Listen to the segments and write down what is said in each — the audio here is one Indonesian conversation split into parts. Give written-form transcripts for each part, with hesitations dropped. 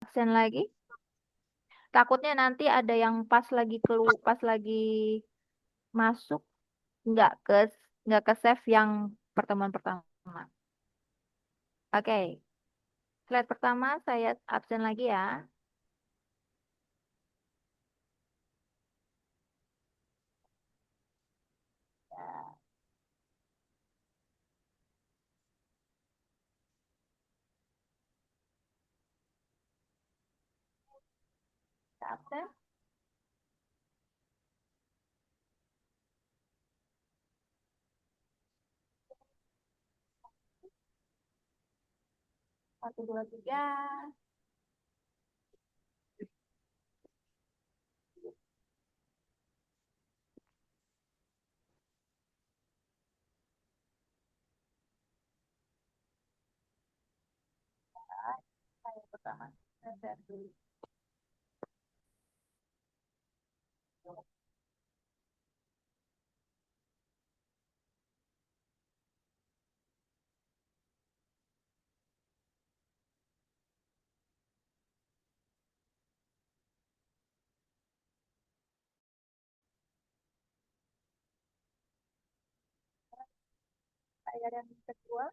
absen lagi. Takutnya nanti ada yang pas lagi pas lagi masuk nggak ke nggak ke save yang pertemuan pertama. Oke, slide pertama saya absen lagi ya. Absen. Satu, dua, tiga. Saya pertama. Saya dulu. Saya yang kedua.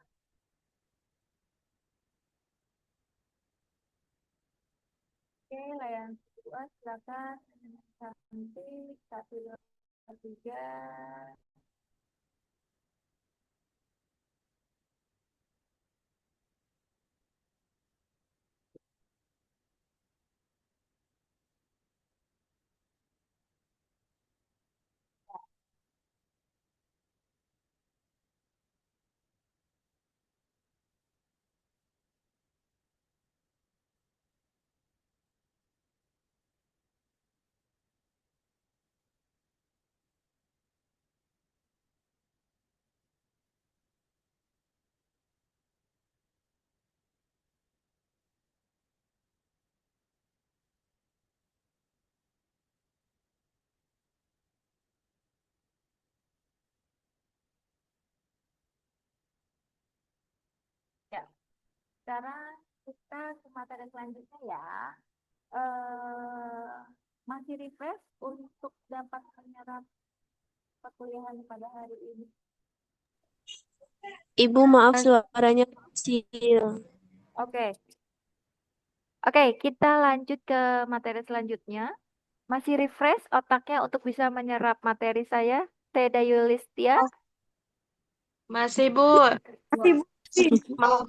Oke, layan kedua silakan. Cantik. Satu, dua, tiga. Ya, sekarang kita ke materi selanjutnya ya. eh Masih refresh untuk dapat menyerap perkuliahan pada hari ini. Ibu, maaf Eh, suaranya kecil. Oke, oke, kita lanjut ke materi selanjutnya. Masih refresh otaknya untuk bisa menyerap materi saya, Teda Yulistia. Masih, Bu. Mau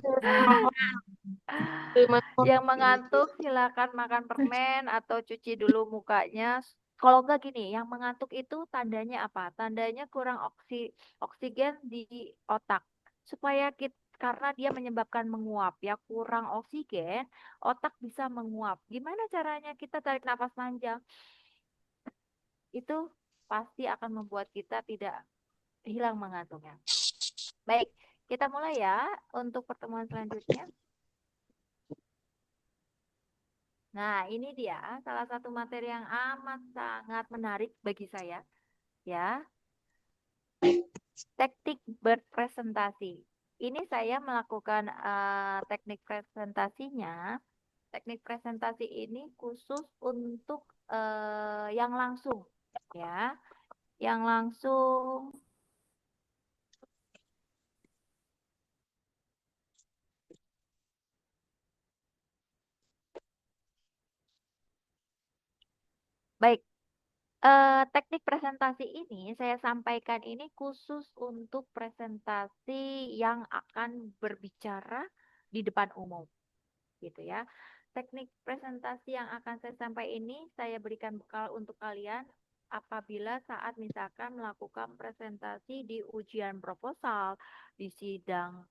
Yang mengantuk silakan makan permen atau cuci dulu mukanya. Kalau enggak gini, yang mengantuk itu tandanya apa? Tandanya kurang oksigen di otak. Supaya kita, karena dia menyebabkan menguap ya, kurang oksigen, otak bisa menguap. Gimana caranya kita tarik nafas panjang? Itu pasti akan membuat kita tidak hilang mengantuknya. Baik, kita mulai ya untuk pertemuan selanjutnya. Nah, ini dia salah satu materi yang amat sangat menarik bagi saya, ya. Teknik berpresentasi. Ini saya melakukan teknik presentasinya. Teknik presentasi ini khusus untuk yang langsung, ya. Yang langsung. Baik, teknik presentasi ini saya sampaikan ini khusus untuk presentasi yang akan berbicara di depan umum, gitu ya. Teknik presentasi yang akan saya sampaikan ini saya berikan bekal untuk kalian apabila saat misalkan melakukan presentasi di ujian proposal, di sidang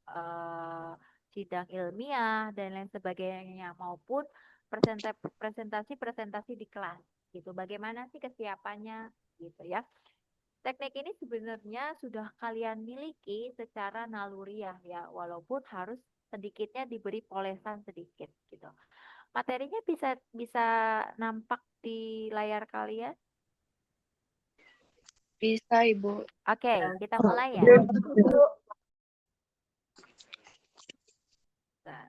ilmiah dan lain sebagainya maupun presentasi di kelas gitu. Bagaimana sih kesiapannya gitu ya. Teknik ini sebenarnya sudah kalian miliki secara naluriah ya, walaupun harus sedikitnya diberi polesan sedikit gitu. Materinya bisa bisa nampak di layar kalian. bisa, Ibu. Oke, kita mulai ya. Nah,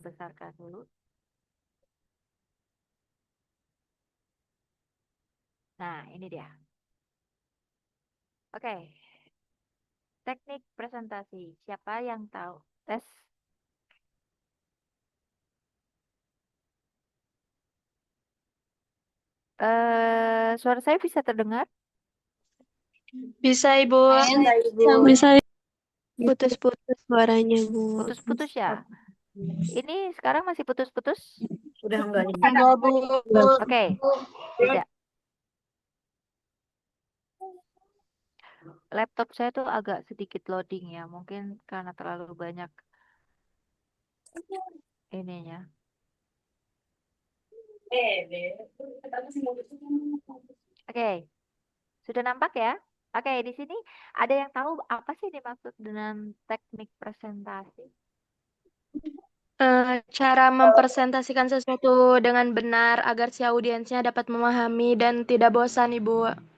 besarkan dulu. Nah, ini dia. Oke, teknik presentasi. Siapa yang tahu? Tes. Suara saya bisa terdengar? Bisa, Ibu. Bisa putus-putus suaranya, Bu. Putus-putus ya? Ini sekarang masih putus-putus? Enggak, Bu. Oke, tidak. Laptop saya tuh agak sedikit loading ya, mungkin karena terlalu banyak ininya. Oke, sudah nampak ya? Oke, di sini ada yang tahu apa sih dimaksud dengan teknik presentasi? Cara mempresentasikan sesuatu dengan benar agar si audiensnya dapat memahami dan tidak bosan, Ibu.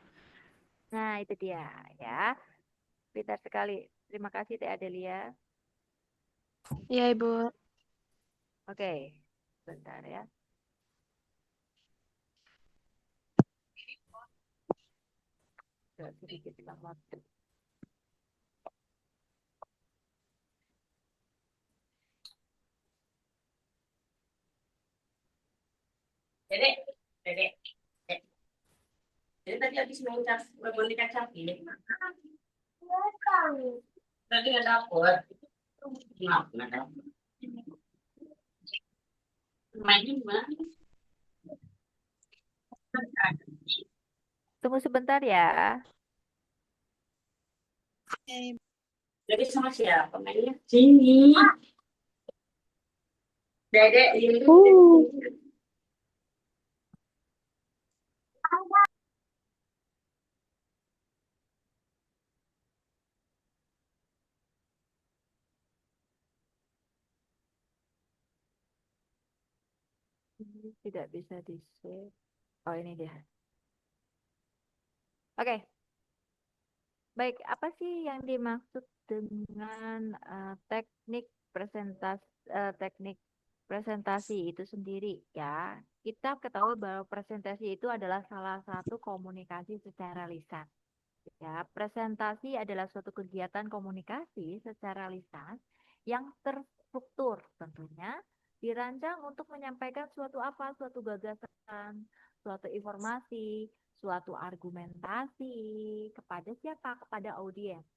Nah, itu dia ya. Pintar sekali. Terima kasih Teh Adelia. Iya, Ibu. Oke, bentar ya. Agak sedikit lama. Jadi tadi habis boneka cantik. Tadi nggak dapet. Nggak dapet. Mainnya gimana? Tunggu sebentar ya. Jadi sama siapa mainnya? Sini. Dedek ini. Ini tidak bisa di-save. Oh, ini dia. Oke, baik. Apa sih yang dimaksud dengan teknik presentasi itu sendiri ya? Kita ketahui bahwa presentasi itu adalah salah satu komunikasi secara lisan. Ya, presentasi adalah suatu kegiatan komunikasi secara lisan yang terstruktur tentunya dirancang untuk menyampaikan suatu gagasan, suatu informasi, suatu argumentasi kepada siapa? Kepada audiens.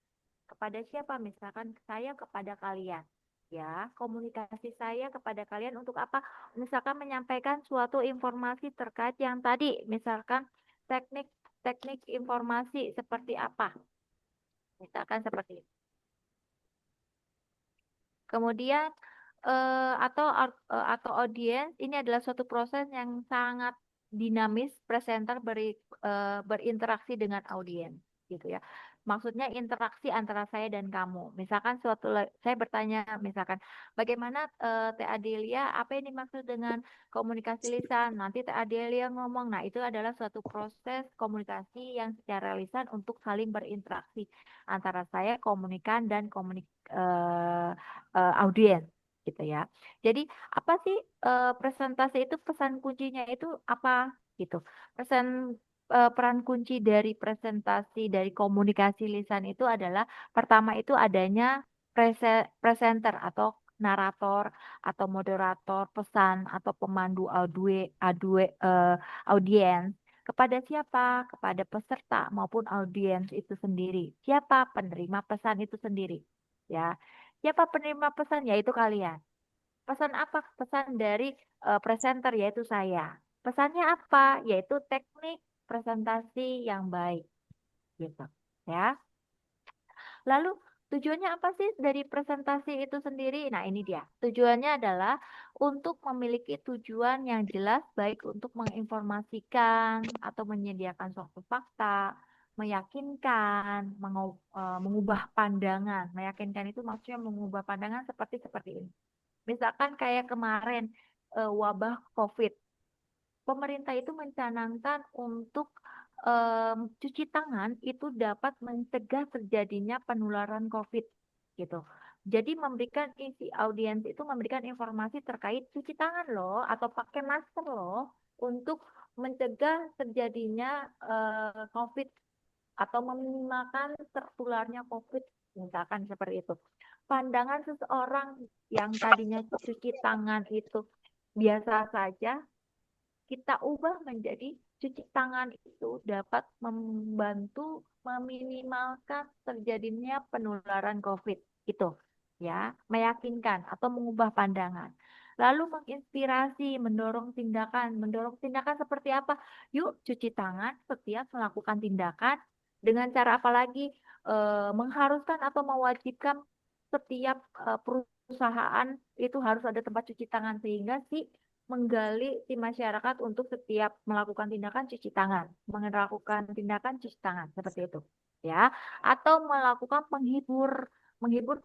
Kepada siapa? Misalkan saya kepada kalian. Ya, komunikasi saya kepada kalian untuk apa? Misalkan menyampaikan suatu informasi terkait yang tadi, misalkan teknik teknik informasi seperti apa? Misalkan seperti itu. Kemudian atau audiens ini adalah suatu proses yang sangat dinamis, presenter berinteraksi dengan audiens gitu ya. Maksudnya interaksi antara saya dan kamu. Misalkan saya bertanya misalkan bagaimana Teh Adelia apa yang dimaksud dengan komunikasi lisan? Nanti Teh Adelia ngomong. Nah, itu adalah suatu proses komunikasi yang secara lisan untuk saling berinteraksi antara saya komunikan dan audiens gitu ya. Jadi apa sih presentasi itu pesan kuncinya itu apa gitu. Peran kunci dari presentasi dari komunikasi lisan itu adalah pertama itu adanya presenter atau narator atau moderator pesan atau pemandu audiens kepada siapa? Kepada peserta maupun audiens itu sendiri. Siapa penerima pesan itu sendiri? Ya. Siapa penerima pesan? Yaitu kalian. Pesan apa? Pesan dari presenter yaitu saya. Pesannya apa? Yaitu teknik presentasi yang baik gitu. Ya. Lalu tujuannya apa sih dari presentasi itu sendiri? Nah, ini dia. Tujuannya adalah untuk memiliki tujuan yang jelas baik untuk menginformasikan atau menyediakan suatu fakta, meyakinkan, mengubah pandangan. Meyakinkan itu maksudnya mengubah pandangan seperti ini. Misalkan kayak kemarin wabah COVID, pemerintah itu mencanangkan untuk cuci tangan itu dapat mencegah terjadinya penularan COVID gitu. Jadi memberikan isi audiens itu memberikan informasi terkait cuci tangan loh atau pakai masker loh untuk mencegah terjadinya COVID atau meminimalkan tertularnya COVID, misalkan seperti itu. Pandangan seseorang yang tadinya cuci tangan itu biasa saja, kita ubah menjadi cuci tangan itu dapat membantu meminimalkan terjadinya penularan COVID itu, ya, meyakinkan atau mengubah pandangan. Lalu menginspirasi, mendorong tindakan seperti apa? Yuk cuci tangan setiap melakukan tindakan dengan cara apa lagi? Mengharuskan atau mewajibkan setiap perusahaan itu harus ada tempat cuci tangan sehingga si menggali si masyarakat untuk setiap melakukan tindakan cuci tangan, melakukan tindakan cuci tangan seperti itu, ya. Atau melakukan menghibur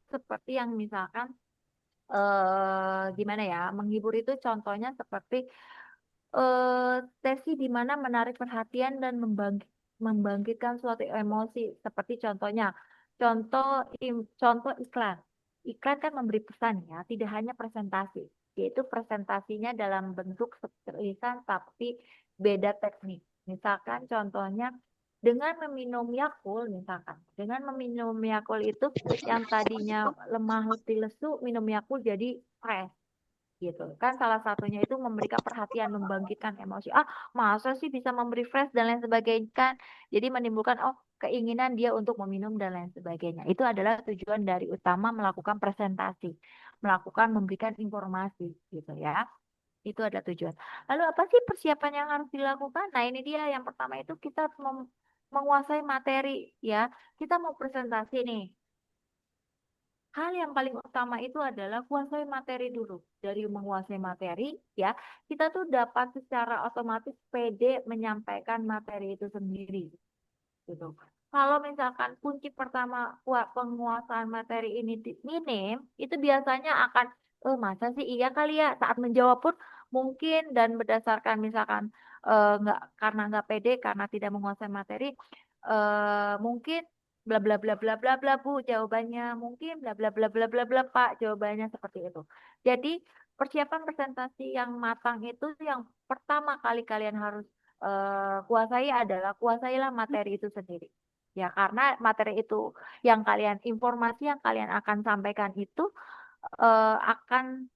seperti yang misalkan gimana ya? Menghibur itu contohnya seperti sesi di mana menarik perhatian dan membangkitkan suatu emosi seperti contoh iklan. Iklan kan memberi pesan ya, tidak hanya presentasi, yaitu presentasinya dalam bentuk tulisan tapi beda teknik. Misalkan contohnya dengan meminum Yakult itu yang tadinya lemah letih lesu, minum Yakult jadi fresh gitu kan, salah satunya itu memberikan perhatian, membangkitkan emosi, masa sih bisa memberi fresh dan lain sebagainya kan, jadi menimbulkan keinginan dia untuk meminum dan lain sebagainya. Itu adalah tujuan dari utama melakukan presentasi, memberikan informasi gitu ya, itu ada tujuan. Lalu apa sih persiapan yang harus dilakukan? Nah ini dia, yang pertama itu kita menguasai materi ya. Kita mau presentasi nih, hal yang paling utama itu adalah kuasai materi dulu. Dari menguasai materi, ya, kita tuh dapat secara otomatis pede menyampaikan materi itu sendiri, gitu. Kalau misalkan kunci pertama penguasaan materi ini minim, itu biasanya akan, masa sih iya kali ya, saat menjawab pun mungkin dan berdasarkan misalkan nggak, karena nggak pede karena tidak menguasai materi, mungkin bla bla bla bla bla bla Bu jawabannya, mungkin bla bla bla bla bla bla Pak jawabannya, seperti itu. Jadi persiapan presentasi yang matang itu yang pertama kali kalian harus kuasai adalah kuasailah materi itu sendiri. Ya, karena materi itu informasi yang kalian akan sampaikan itu eh, akan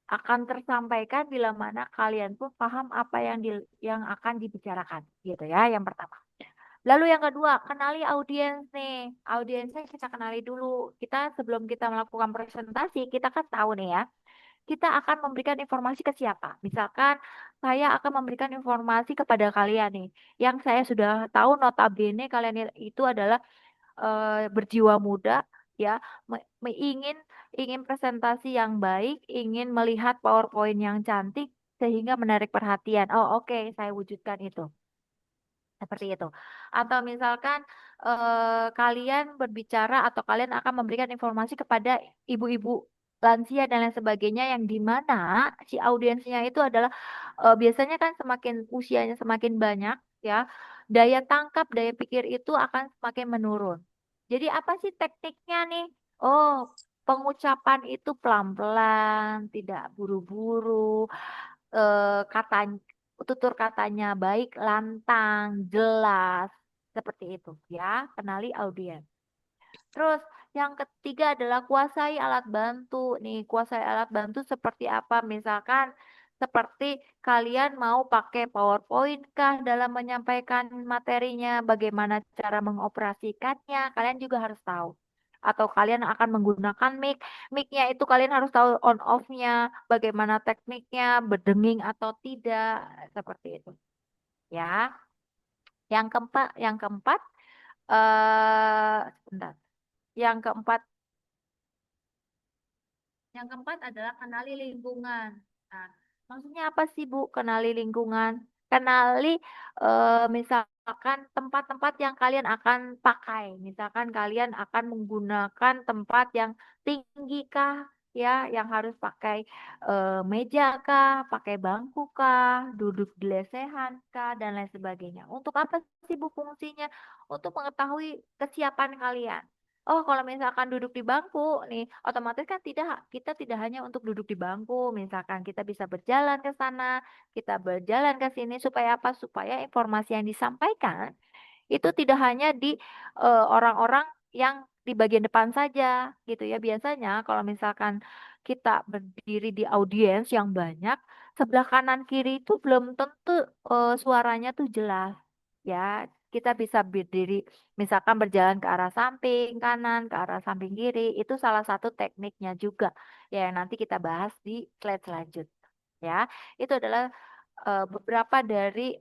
akan tersampaikan bila mana kalian pun paham apa yang akan dibicarakan, gitu ya, yang pertama. Lalu yang kedua, kenali audiens nih. Audiensnya kita kenali dulu. Kita sebelum kita melakukan presentasi, kita kan tahu nih ya, kita akan memberikan informasi ke siapa. Misalkan saya akan memberikan informasi kepada kalian nih, yang saya sudah tahu notabene kalian itu adalah berjiwa muda, ya, ingin presentasi yang baik, ingin melihat PowerPoint yang cantik sehingga menarik perhatian. Oh, oke, saya wujudkan itu. Seperti itu. Atau misalkan kalian berbicara atau kalian akan memberikan informasi kepada ibu-ibu lansia dan lain sebagainya, yang di mana si audiensnya itu adalah biasanya kan semakin usianya semakin banyak, ya, daya tangkap, daya pikir itu akan semakin menurun. Jadi apa sih tekniknya nih? Oh, pengucapan itu pelan-pelan, tidak buru-buru, kata tutur katanya baik, lantang, jelas, seperti itu ya. Kenali audiens. Terus yang ketiga adalah kuasai alat bantu. Nih, kuasai alat bantu seperti apa? Misalkan seperti kalian mau pakai PowerPoint kah dalam menyampaikan materinya, bagaimana cara mengoperasikannya, kalian juga harus tahu. Atau kalian akan menggunakan mic. Mic-nya itu kalian harus tahu on off-nya, bagaimana tekniknya, berdenging atau tidak, seperti itu. Ya. Yang keempat, sebentar. Yang keempat Yang keempat adalah kenali lingkungan. Nah, maksudnya apa sih Bu, kenali lingkungan? Kenali misalkan tempat-tempat yang kalian akan pakai. Misalkan kalian akan menggunakan tempat yang tinggi kah, ya, yang harus pakai meja kah, pakai bangku kah, duduk di lesehan kah, dan lain sebagainya. Untuk apa sih Bu fungsinya? Untuk mengetahui kesiapan kalian. Oh, kalau misalkan duduk di bangku nih, otomatis kan kita tidak hanya untuk duduk di bangku, misalkan kita bisa berjalan ke sana, kita berjalan ke sini supaya apa? Supaya informasi yang disampaikan itu tidak hanya di orang-orang yang di bagian depan saja gitu ya. Biasanya kalau misalkan kita berdiri di audiens yang banyak, sebelah kanan kiri itu belum tentu suaranya tuh jelas ya. Kita bisa berdiri misalkan berjalan ke arah samping kanan, ke arah samping kiri, itu salah satu tekniknya juga ya yang nanti kita bahas di slide selanjutnya ya. Itu adalah beberapa dari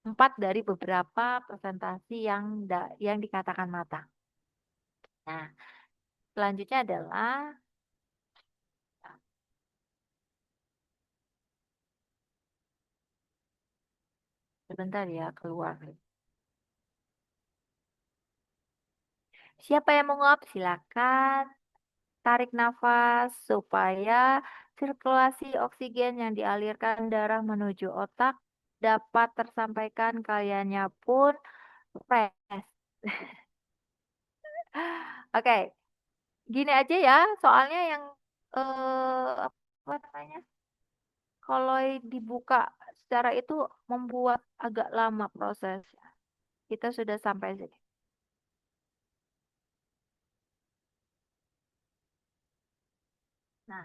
4 dari beberapa presentasi yang dikatakan matang. Nah, selanjutnya adalah sebentar ya keluar. Siapa yang menguap? Silakan tarik nafas supaya sirkulasi oksigen yang dialirkan darah menuju otak dapat tersampaikan, kaliannya pun fresh. Oke, gini aja ya, soalnya yang apa namanya? Kalau dibuka secara itu membuat agak lama prosesnya. Kita sudah sampai sini. Nah,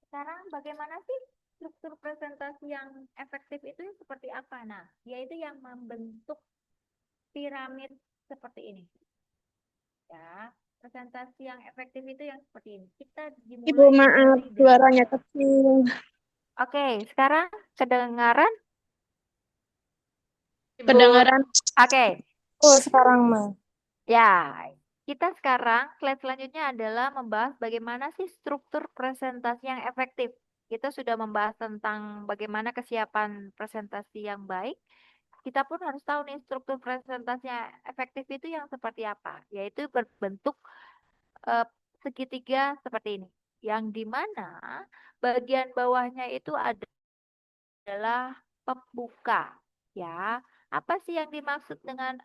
sekarang bagaimana sih struktur presentasi yang efektif itu seperti apa? Nah, yaitu yang membentuk piramid seperti ini. Ya, presentasi yang efektif itu yang seperti ini. Kita Ibu dimulai maaf, dari suaranya kecil. Oke, sekarang kedengaran? Kedengaran. Oke. Sekarang mah. Ya, kita sekarang slide selanjutnya adalah membahas bagaimana sih struktur presentasi yang efektif. Kita sudah membahas tentang bagaimana kesiapan presentasi yang baik. Kita pun harus tahu nih struktur presentasi yang efektif itu yang seperti apa, yaitu berbentuk eh, segitiga seperti ini. Yang dimana bagian bawahnya itu adalah pembuka, ya. Apa sih yang dimaksud dengan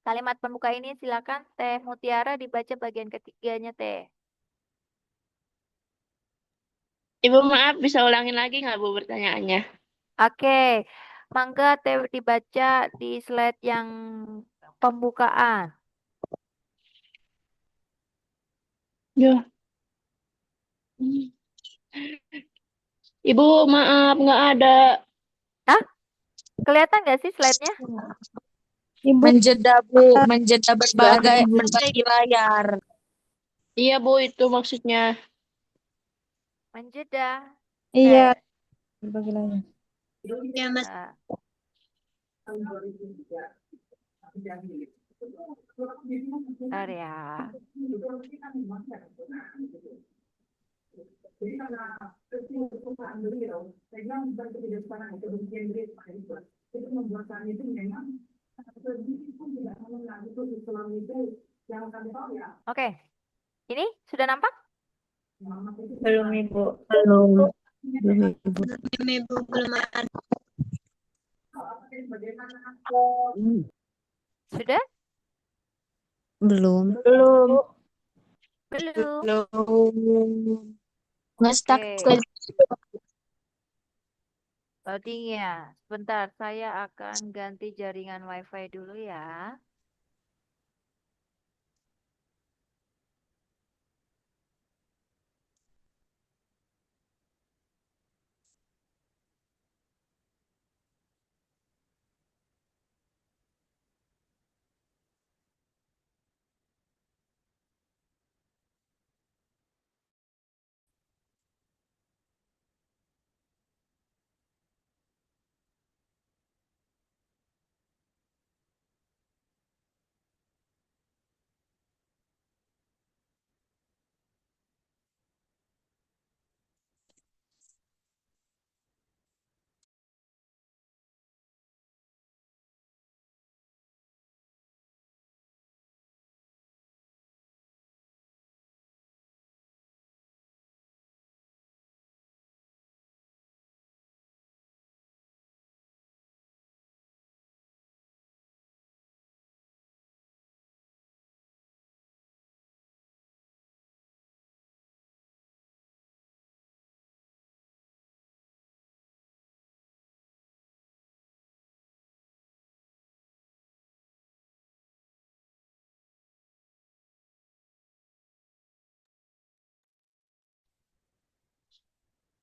kalimat pembuka ini? Silakan Teh Mutiara dibaca bagian ketiganya Teh. Ibu maaf, bisa ulangin lagi nggak Bu pertanyaannya? Oke, mangga Teh dibaca di slide yang pembukaan. Ya. Ibu maaf, nggak ada. Hah? Kelihatan nggak sih slide-nya? Ibu Menjeda Bu, menjeda berbagi layar. Iya Bu, itu maksudnya. Menjeda. Iya, Eh, berbagi layar. Ya Mas. eh, bentar ya. Oke, ini sudah nampak? Belum Ibu. Belum. Belum Ibu. Ibu belum ada. Sudah? Belum. Belum. Belum. Belum. Nge-stuck. Oke, loading ya. Sebentar, saya akan ganti jaringan WiFi dulu ya.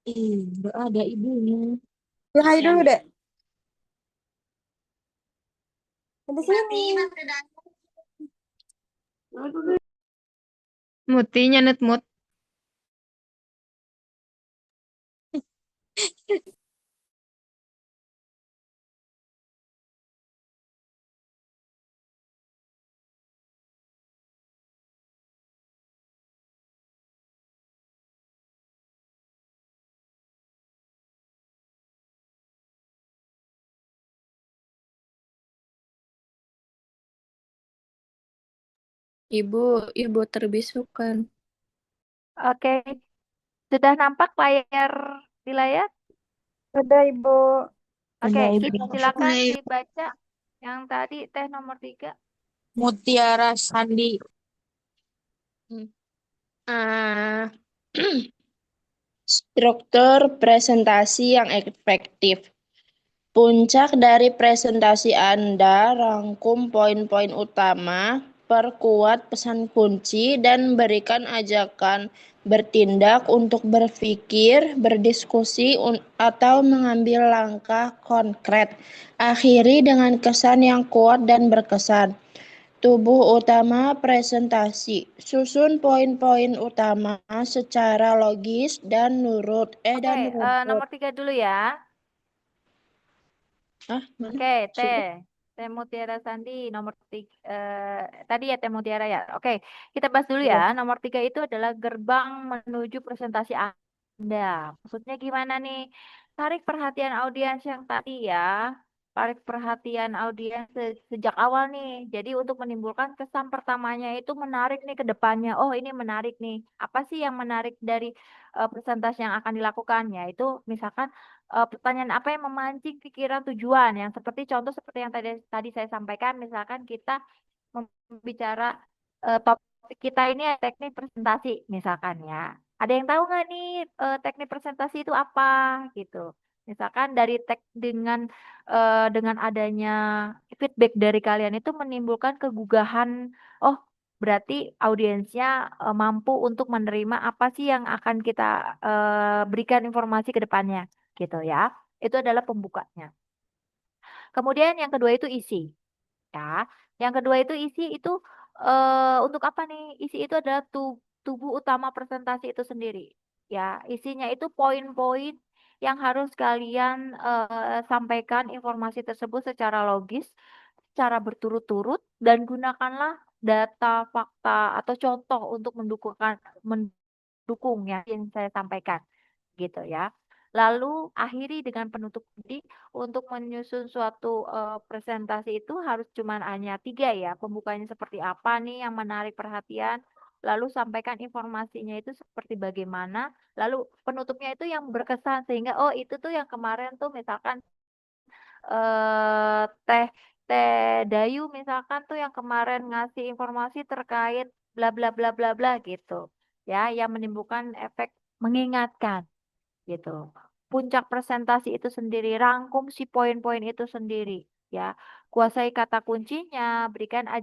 Ih, nggak ada ibunya. Ya, hai dulu deh. Di sini. Muti nyanut mut. Ibu terbisukan. Oke, sudah nampak layar di layar? Ada ibu. Oke, Ada ibu. silakan dibaca yang tadi teh nomor 3. Mutiara Sandi. Ah, struktur presentasi yang efektif. Puncak dari presentasi Anda, rangkum poin-poin utama, perkuat pesan kunci, dan berikan ajakan bertindak untuk berpikir, berdiskusi, atau mengambil langkah konkret. Akhiri dengan kesan yang kuat dan berkesan. Tubuh utama presentasi. Susun poin-poin utama secara logis dan Oke, runtut. nomor 3 dulu ya. Mana? Oke, Teh Mutiara Sandi nomor 3. Tadi ya Teh Mutiara ya. Oke, kita bahas dulu ya. Nomor 3 itu adalah gerbang menuju presentasi Anda. Maksudnya gimana nih? Tarik perhatian audiens yang tadi ya. Tarik perhatian audiens sejak awal nih. Jadi untuk menimbulkan kesan pertamanya itu menarik nih ke depannya. Oh, ini menarik nih. Apa sih yang menarik dari presentasi yang akan dilakukan? Yaitu misalkan pertanyaan apa yang memancing pikiran tujuan yang seperti contoh seperti yang tadi tadi saya sampaikan, misalkan kita membicara topik kita ini teknik presentasi misalkan ya. Ada yang tahu nggak nih teknik presentasi itu apa gitu. Misalkan dari dengan adanya feedback dari kalian itu menimbulkan kegugahan. Oh, berarti audiensnya mampu untuk menerima apa sih yang akan kita berikan informasi ke depannya gitu ya. Itu adalah pembukanya. Kemudian yang kedua itu isi ya. Yang kedua itu isi itu untuk apa nih? Isi itu adalah tubuh utama presentasi itu sendiri. Ya, isinya itu poin-poin yang harus kalian sampaikan informasi tersebut secara logis, secara berturut-turut dan gunakanlah data, fakta atau contoh untuk mendukung ya yang saya sampaikan gitu ya. Lalu akhiri dengan penutup diri untuk menyusun suatu presentasi itu harus cuma hanya 3 ya. Pembukanya seperti apa nih yang menarik perhatian. Lalu sampaikan informasinya itu seperti bagaimana. Lalu penutupnya itu yang berkesan sehingga oh itu tuh yang kemarin tuh misalkan teh teh Dayu misalkan tuh yang kemarin ngasih informasi terkait bla bla bla bla bla gitu. Ya, yang menimbulkan efek mengingatkan gitu. Puncak presentasi itu sendiri, rangkum si poin-poin itu sendiri, ya. Kuasai kata kuncinya, berikan eh,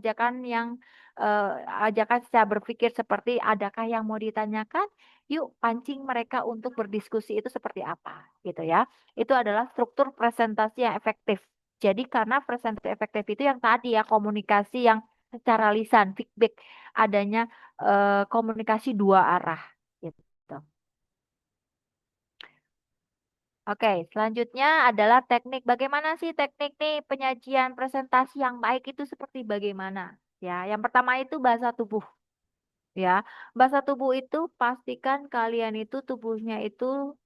ajakan secara berpikir seperti adakah yang mau ditanyakan? Yuk pancing mereka untuk berdiskusi itu seperti apa, gitu ya. Itu adalah struktur presentasi yang efektif. Jadi karena presentasi efektif itu yang tadi ya komunikasi yang secara lisan, feedback, adanya komunikasi dua arah, gitu. Oke, selanjutnya adalah teknik. Bagaimana sih teknik nih penyajian presentasi yang baik itu seperti bagaimana? Ya, yang pertama itu bahasa tubuh. Ya, bahasa tubuh itu pastikan kalian itu tubuhnya itu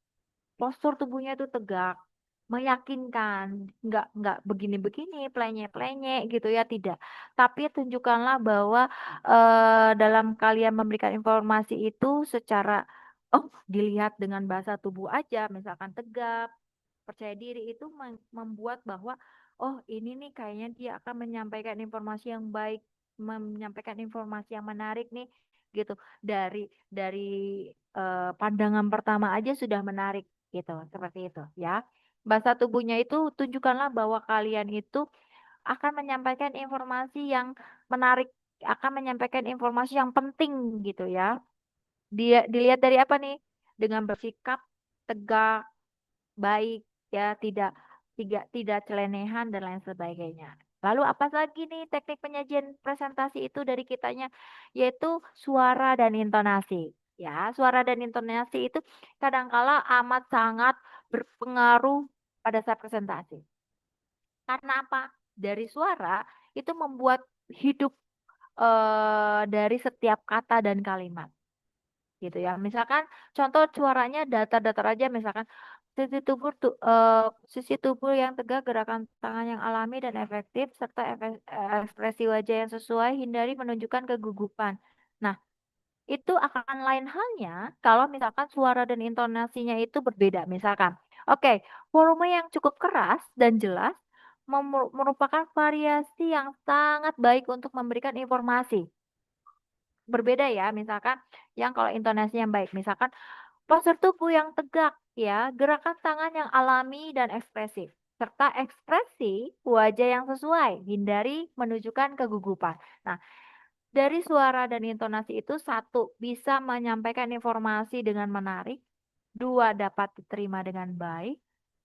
postur tubuhnya itu tegak, meyakinkan, nggak begini-begini, plenyek-plenyek gitu ya, tidak. Tapi tunjukkanlah bahwa dalam kalian memberikan informasi itu secara oh dilihat dengan bahasa tubuh aja, misalkan tegap percaya diri itu membuat bahwa oh ini nih kayaknya dia akan menyampaikan informasi yang baik, menyampaikan informasi yang menarik nih gitu. Dari pandangan pertama aja sudah menarik gitu, seperti itu ya. Bahasa tubuhnya itu tunjukkanlah bahwa kalian itu akan menyampaikan informasi yang menarik, akan menyampaikan informasi yang penting gitu ya. Dia dilihat dari apa nih? Dengan bersikap tegak, baik, ya, tidak celenehan dan lain sebagainya. Lalu apa lagi nih teknik penyajian presentasi itu dari kitanya, yaitu suara dan intonasi. Ya, suara dan intonasi itu kadangkala amat sangat berpengaruh pada saat presentasi. Karena apa? Dari suara itu membuat hidup dari setiap kata dan kalimat gitu ya. Misalkan contoh suaranya datar-datar aja, misalkan sisi tubuh yang tegak, gerakan tangan yang alami dan efektif, serta ekspresi wajah yang sesuai, hindari menunjukkan kegugupan. Nah, itu akan lain halnya kalau misalkan suara dan intonasinya itu berbeda. Misalkan, oke, volume yang cukup keras dan jelas merupakan variasi yang sangat baik untuk memberikan informasi. Berbeda ya, misalkan yang kalau intonasi yang baik, misalkan postur tubuh yang tegak ya, gerakan tangan yang alami dan ekspresif, serta ekspresi wajah yang sesuai, hindari menunjukkan kegugupan. Nah, dari suara dan intonasi itu, satu, bisa menyampaikan informasi dengan menarik, dua, dapat diterima dengan baik,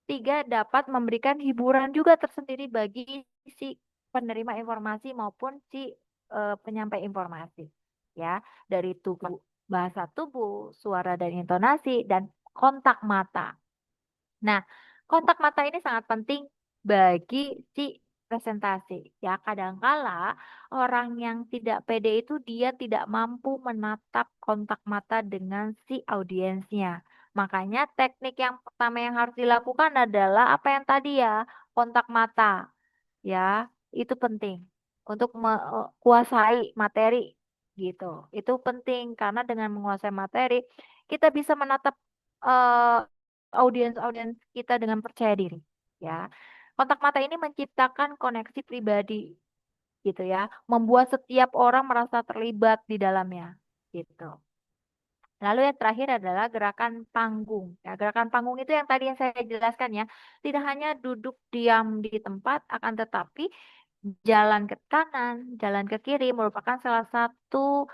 tiga, dapat memberikan hiburan juga tersendiri bagi si penerima informasi maupun si penyampai informasi. Ya, dari tubuh, bahasa tubuh, suara dan intonasi, dan kontak mata. Nah, kontak mata ini sangat penting bagi si presentasi. Ya, kadangkala orang yang tidak pede itu dia tidak mampu menatap kontak mata dengan si audiensnya. Makanya teknik yang pertama yang harus dilakukan adalah apa yang tadi ya, kontak mata. Ya, itu penting untuk menguasai materi gitu. Itu penting karena dengan menguasai materi kita bisa menatap eh, audiens-audiens kita dengan percaya diri, ya. Kontak mata ini menciptakan koneksi pribadi gitu ya, membuat setiap orang merasa terlibat di dalamnya gitu. Lalu yang terakhir adalah gerakan panggung. Ya, gerakan panggung itu yang tadi yang saya jelaskan ya, tidak hanya duduk diam di tempat, akan tetapi jalan ke kanan, jalan ke kiri merupakan salah satu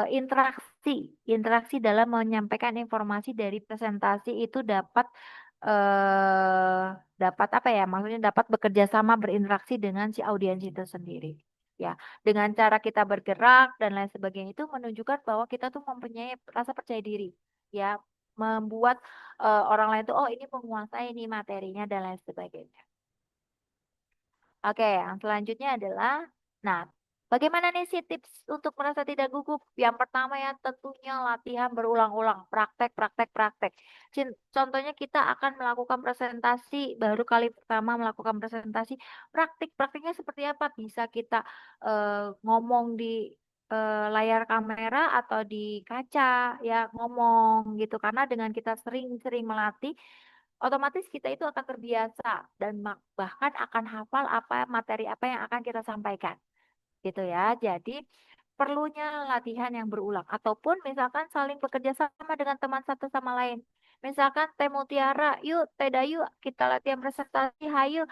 interaksi, interaksi dalam menyampaikan informasi dari presentasi itu dapat dapat apa ya? Maksudnya dapat bekerja sama berinteraksi dengan si audiens itu sendiri. Ya, dengan cara kita bergerak dan lain sebagainya itu menunjukkan bahwa kita tuh mempunyai rasa percaya diri. Ya, membuat orang lain tuh oh ini menguasai nih materinya dan lain sebagainya. Oke, yang selanjutnya adalah, nah, bagaimana nih sih tips untuk merasa tidak gugup? Yang pertama ya tentunya latihan berulang-ulang, praktek, praktek, praktek. Contohnya kita akan melakukan presentasi, baru kali pertama melakukan presentasi, praktiknya seperti apa? Bisa kita ngomong di layar kamera atau di kaca, ya ngomong gitu. Karena dengan kita sering-sering melatih, otomatis kita itu akan terbiasa dan bahkan akan hafal apa materi apa yang akan kita sampaikan gitu ya. Jadi perlunya latihan yang berulang ataupun misalkan saling bekerja sama dengan teman satu sama lain. Misalkan Teh Mutiara, yuk Teh Dayu kita latihan presentasi, hayu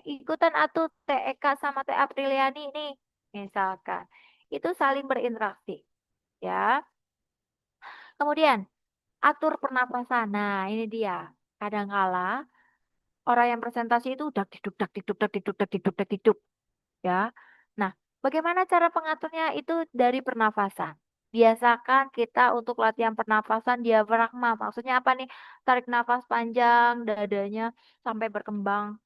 ikutan atuh Teh Eka sama Teh Apriliani nih. Misalkan itu saling berinteraksi ya. Kemudian atur pernapasan. Nah, ini dia. Kadangkala orang yang presentasi itu dak diduk dak diduk dak diduk dak diduk dak diduk ya. Nah, bagaimana cara pengaturnya itu dari pernafasan. Biasakan kita untuk latihan pernafasan diafragma. Maksudnya apa nih? Tarik nafas panjang, dadanya sampai berkembang.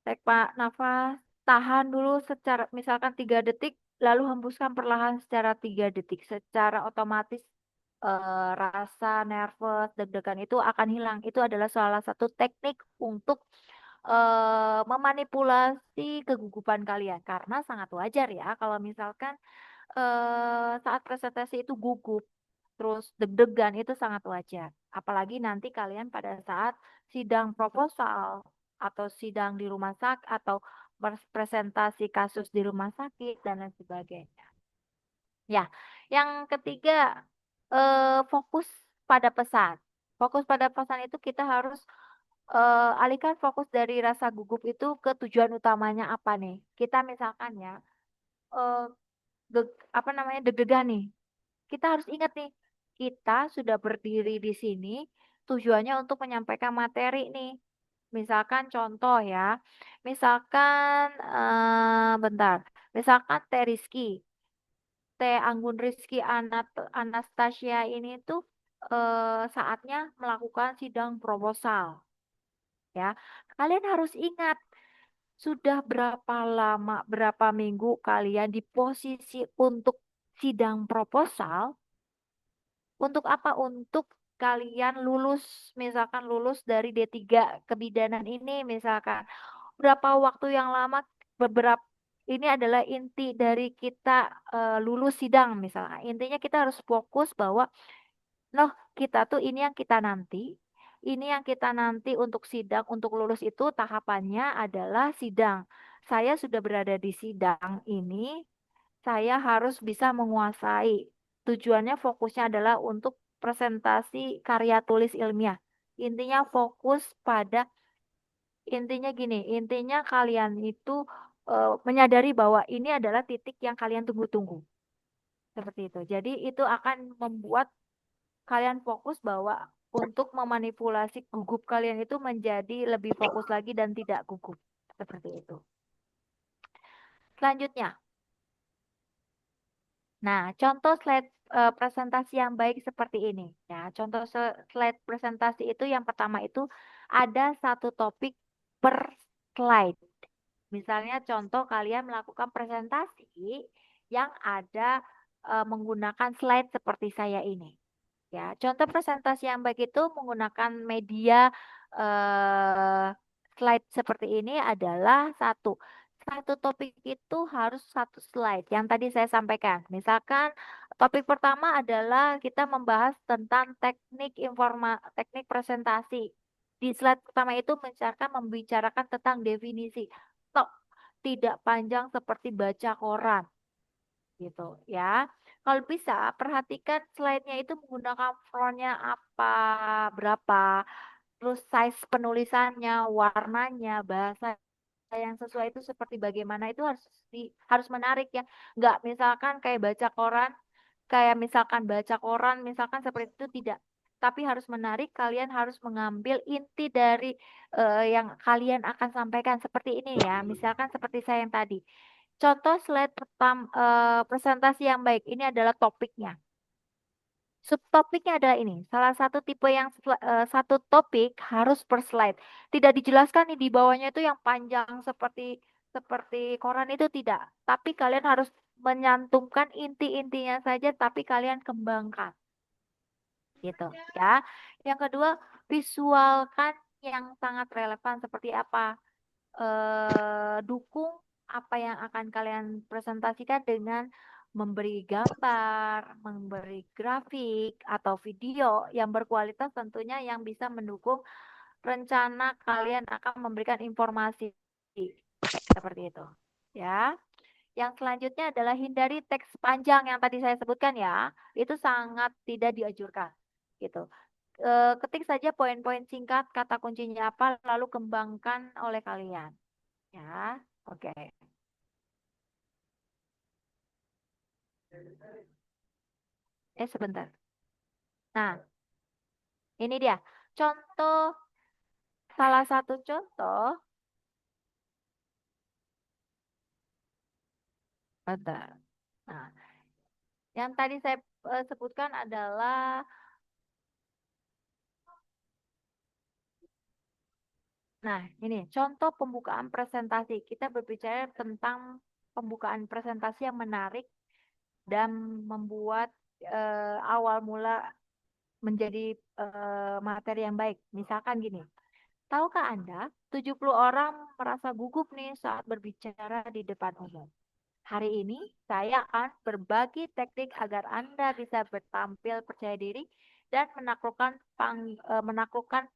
Tarik nafas, tahan dulu secara misalkan 3 detik, lalu hembuskan perlahan secara 3 detik. Secara otomatis rasa nervous, deg-degan itu akan hilang. Itu adalah salah satu teknik untuk memanipulasi kegugupan kalian. Karena sangat wajar ya kalau misalkan saat presentasi itu gugup, terus deg-degan itu sangat wajar. Apalagi nanti kalian pada saat sidang proposal atau sidang di rumah sakit atau presentasi kasus di rumah sakit dan lain sebagainya. Ya, yang ketiga fokus pada pesan. Fokus pada pesan itu kita harus alihkan fokus dari rasa gugup itu ke tujuan utamanya apa nih? Kita misalkan ya, eh, apa namanya deg-degan nih. Kita harus ingat nih, kita sudah berdiri di sini tujuannya untuk menyampaikan materi nih. Misalkan contoh ya, misalkan bentar, misalkan Teh Rizky, Teh Anggun Rizky Anastasia ini tuh saatnya melakukan sidang proposal ya. Kalian harus ingat sudah berapa lama, berapa minggu kalian di posisi untuk sidang proposal. Untuk apa? Untuk kalian lulus, misalkan lulus dari D3 kebidanan ini, misalkan berapa waktu yang lama, beberapa ini adalah inti dari kita lulus sidang misalnya. Intinya kita harus fokus bahwa loh kita tuh ini yang kita nanti untuk sidang, untuk lulus itu tahapannya adalah sidang. Saya sudah berada di sidang ini, saya harus bisa menguasai. Tujuannya fokusnya adalah untuk presentasi karya tulis ilmiah. Intinya fokus pada intinya gini, intinya kalian itu menyadari bahwa ini adalah titik yang kalian tunggu-tunggu. Seperti itu. Jadi itu akan membuat kalian fokus bahwa untuk memanipulasi gugup kalian itu menjadi lebih fokus lagi dan tidak gugup. Seperti itu. Selanjutnya, nah, contoh slide presentasi yang baik seperti ini ya. Contoh slide presentasi itu yang pertama itu ada satu topik per slide. Misalnya contoh kalian melakukan presentasi yang ada menggunakan slide seperti saya ini. Ya, contoh presentasi yang baik itu menggunakan media slide seperti ini adalah satu topik itu harus satu slide yang tadi saya sampaikan. Misalkan topik pertama adalah kita membahas tentang teknik presentasi. Di slide pertama itu membicarakan tentang definisi. Tok, tidak panjang seperti baca koran gitu ya. Kalau bisa perhatikan slide-nya itu menggunakan fontnya apa, berapa, terus size penulisannya, warnanya, bahasa yang sesuai itu seperti bagaimana itu harus menarik ya. Nggak misalkan kayak misalkan baca koran, misalkan seperti itu tidak. Tapi harus menarik, kalian harus mengambil inti dari yang kalian akan sampaikan seperti ini ya. Misalkan seperti saya yang tadi. Contoh slide presentasi yang baik. Ini adalah topiknya. Subtopiknya adalah ini. Salah satu tipe yang satu topik harus per slide. Tidak dijelaskan nih di bawahnya itu yang panjang seperti koran itu tidak. Tapi kalian harus menyantumkan inti-intinya saja tapi kalian kembangkan. Gitu ya. Yang kedua, visualkan yang sangat relevan seperti apa? Dukung apa yang akan kalian presentasikan dengan memberi gambar, memberi grafik atau video yang berkualitas tentunya yang bisa mendukung rencana kalian akan memberikan informasi seperti itu. Ya. Yang selanjutnya adalah hindari teks panjang yang tadi saya sebutkan ya. Itu sangat tidak dianjurkan. Gitu. Ketik saja poin-poin singkat, kata kuncinya apa, lalu kembangkan oleh kalian. Ya, oke. Sebentar. Nah, ini dia. Contoh, salah satu contoh. Bentar. Nah, yang tadi saya sebutkan adalah, nah ini contoh pembukaan presentasi. Kita berbicara tentang pembukaan presentasi yang menarik dan membuat awal mula menjadi materi yang baik. Misalkan gini, tahukah Anda, 70 orang merasa gugup nih saat berbicara di depan umum. Hari ini saya akan berbagi teknik agar Anda bisa bertampil percaya diri dan menaklukkan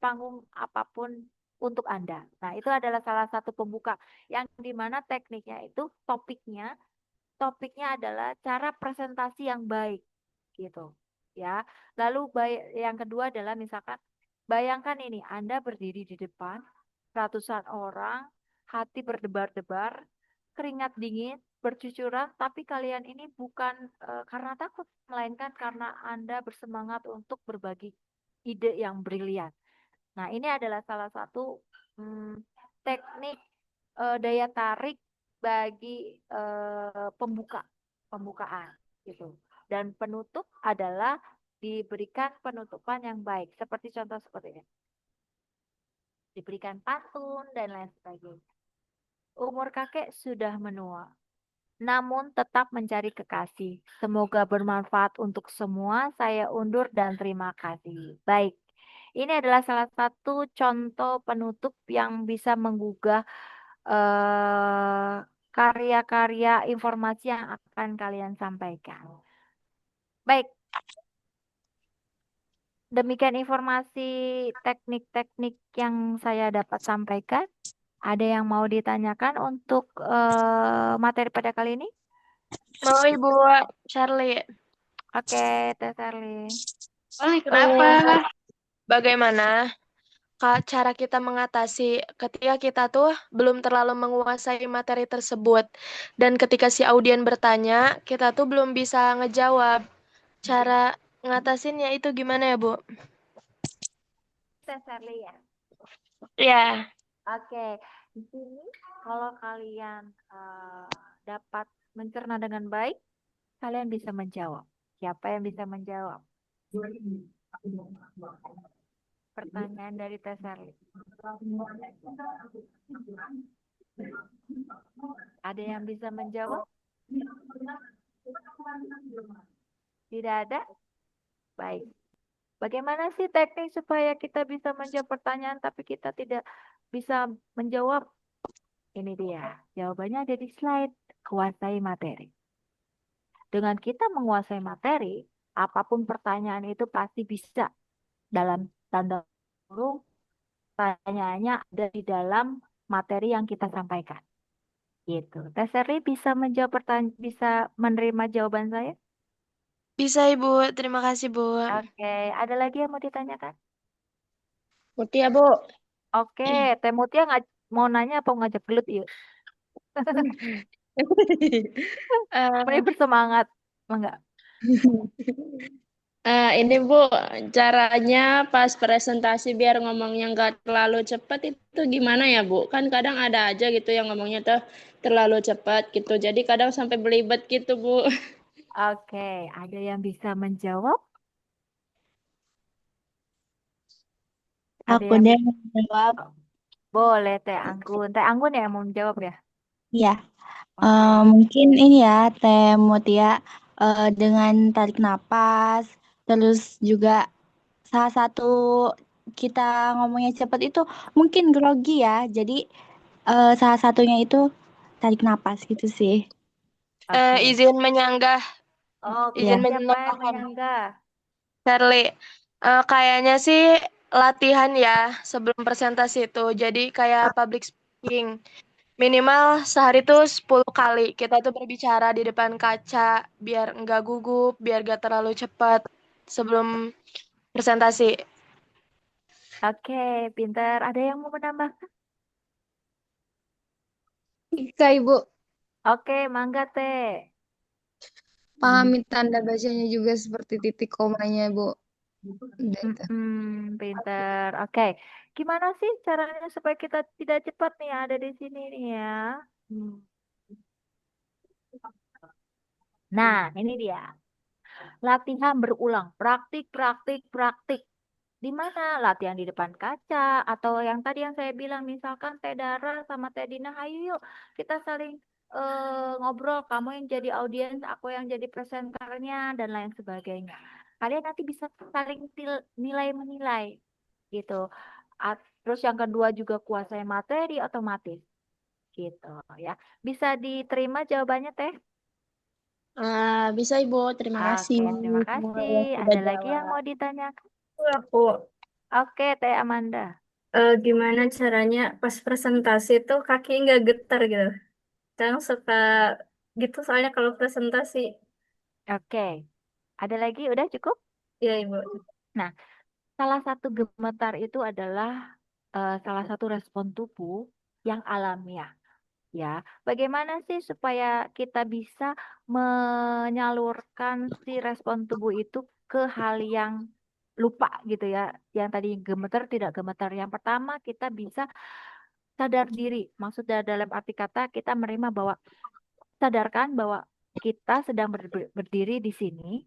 panggung apapun untuk Anda. Nah, itu adalah salah satu pembuka yang dimana topiknya adalah cara presentasi yang baik gitu ya. Lalu yang kedua adalah misalkan bayangkan ini Anda berdiri di depan ratusan orang, hati berdebar-debar, keringat dingin, bercucuran, tapi kalian ini bukan karena takut, melainkan karena Anda bersemangat untuk berbagi ide yang brilian. Nah, ini adalah salah satu teknik daya tarik bagi pembukaan gitu. Dan penutup adalah diberikan penutupan yang baik, seperti contoh seperti ini. Diberikan pantun dan lain sebagainya. Umur kakek sudah menua, namun tetap mencari kekasih. Semoga bermanfaat untuk semua. Saya undur dan terima kasih. Baik, ini adalah salah satu contoh penutup yang bisa menggugah karya-karya informasi yang akan kalian sampaikan. Baik, demikian informasi teknik-teknik yang saya dapat sampaikan. Ada yang mau ditanyakan untuk materi pada kali ini? Mau Ibu Charlie. Oke, Teh Serly. Kenapa? Bagaimana cara kita mengatasi ketika kita tuh belum terlalu menguasai materi tersebut dan ketika si audien bertanya kita tuh belum bisa ngejawab. Cara ngatasinnya itu gimana ya, Bu? Teh Serly ya. Ya, Oke, di sini kalau kalian dapat mencerna dengan baik, kalian bisa menjawab. Siapa yang bisa menjawab? Pertanyaan dari Teh Serly. Ada yang bisa menjawab? Tidak ada? Baik. Bagaimana sih teknik supaya kita bisa menjawab pertanyaan tapi kita tidak bisa menjawab? Ini dia. Jawabannya ada di slide. Kuasai materi. Dengan kita menguasai materi, apapun pertanyaan itu pasti bisa. Dalam tanda kurung, pertanyaannya ada di dalam materi yang kita sampaikan. Gitu. Teh Serly bisa menjawab pertanyaan, bisa menerima jawaban saya? bisa Ibu. Terima kasih, Bu. Oke, ada lagi yang mau ditanyakan? Mutia, Bu. Oke, Teh Mutia mau nanya apa ngajak gelut yuk? Ini bersemangat, enggak? Ini Bu, caranya pas presentasi biar ngomongnya nggak terlalu cepat itu gimana ya Bu? Kan kadang ada aja gitu yang ngomongnya tuh terlalu cepat gitu. Jadi kadang sampai belibet gitu Bu. Oke, ada yang bisa menjawab? Ada Aku yang deh yang menjawab. boleh Teh Anggun. Teh Anggun ya yang mau menjawab ya? Ya, Oke. mungkin ini ya, Teh Mutia, dengan tarik napas, terus juga salah satu kita ngomongnya cepat itu mungkin grogi ya. Jadi salah satunya itu tarik napas gitu sih. Oke. Izin menyanggah, Oke, izin Ya. siapa yang menambahkan. menyanggah? Charlie, kayaknya sih latihan ya sebelum presentasi itu. Jadi kayak public speaking. Minimal sehari tuh 10 kali kita tuh berbicara di depan kaca biar nggak gugup, biar nggak terlalu cepat sebelum presentasi. Oke, pinter. Ada yang mau menambahkan? Ika Ibu, Oke, mangga Teh. pahami tanda bacanya juga seperti titik komanya, Bu. Udah itu. Pinter. Oke, gimana sih caranya supaya kita tidak cepat nih ada di sini nih ya? Hmm. Nah, ini dia. Latihan berulang, praktik, praktik, praktik. Di mana? Latihan di depan kaca atau yang tadi yang saya bilang misalkan Teh Dara sama Teh Dina, ayo yuk kita saling ngobrol, kamu yang jadi audiens, aku yang jadi presenternya dan lain sebagainya. Kalian nanti bisa saling nilai menilai gitu. Terus yang kedua juga kuasai materi otomatis gitu ya. Bisa diterima jawabannya Teh? Bisa Ibu, terima kasih. Oke, terima Semua kasih. yang sudah Ada lagi yang jawab. mau ditanyakan? Aku Oke, Teh Amanda. gimana caranya pas presentasi tuh kaki nggak getar gitu. Kadang suka gitu soalnya kalau presentasi. Oke, ada lagi? Udah cukup? Ya Ibu. Nah, salah satu gemetar itu adalah salah satu respon tubuh yang alamiah. Ya, bagaimana sih supaya kita bisa menyalurkan si respon tubuh itu ke hal yang lupa gitu ya. Yang tadi gemeter tidak gemeter. Yang pertama kita bisa sadar diri. Maksudnya dalam arti kata kita menerima bahwa sadarkan bahwa kita sedang berdiri di sini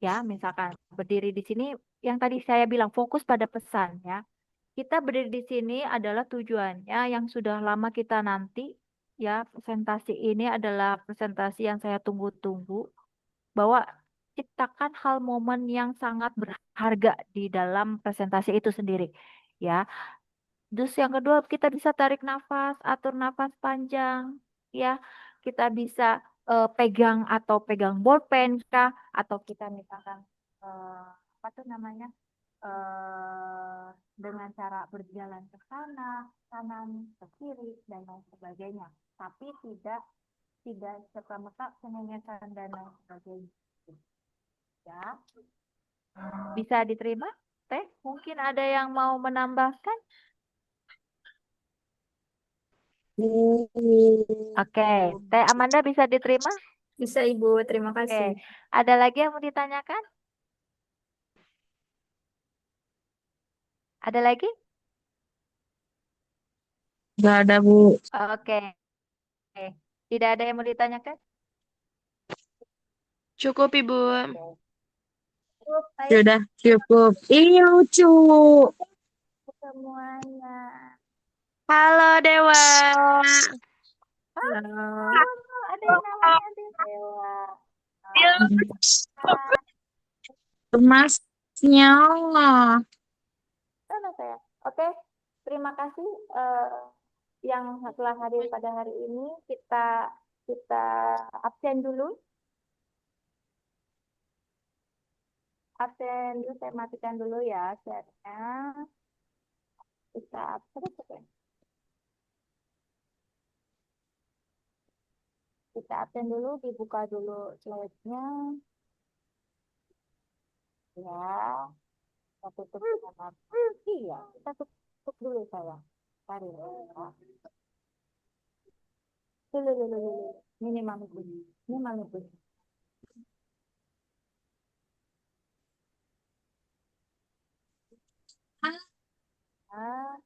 ya, misalkan berdiri di sini yang tadi saya bilang fokus pada pesan ya. Kita berdiri di sini adalah tujuannya yang sudah lama kita nanti ya, presentasi ini adalah presentasi yang saya tunggu-tunggu bahwa ciptakan hal momen yang sangat berharga di dalam presentasi itu sendiri ya. Terus yang kedua kita bisa tarik nafas, atur nafas panjang ya. Kita bisa pegang atau pegang bolpen kah atau kita misalkan eh, apa tuh namanya dengan cara berjalan ke sana, kanan, ke kiri dan lain sebagainya. Tapi tidak serta-merta cengengesan dan lain sebagainya. Ya, bisa diterima? Teh, mungkin ada yang mau menambahkan? Oke, Teh Amanda bisa diterima? Bisa Ibu, terima Oke, kasih. ada lagi yang mau ditanyakan? Ada lagi? Nggak ada, Bu. Oke, tidak ada yang mau ditanyakan? Cukup, Ibu. Cukup, baik Sudah cukup. Ih, lucu. semuanya. Halo, Dewa. Halo. Oh, ada yang namanya Dewa. Emasnya. Sana saya. Oke, terima kasih yang telah hadir pada hari ini. Kita absen dulu. Absen dulu, saya matikan dulu ya chatnya. Kita absen, oke. Kita absen dulu, dibuka dulu slide-nya. Ya, kita tutup dengan iya, kita tutup dulu sayang. Tarik ya. Dulu. Ini mami bunyi. Ini mami bunyi. Ah,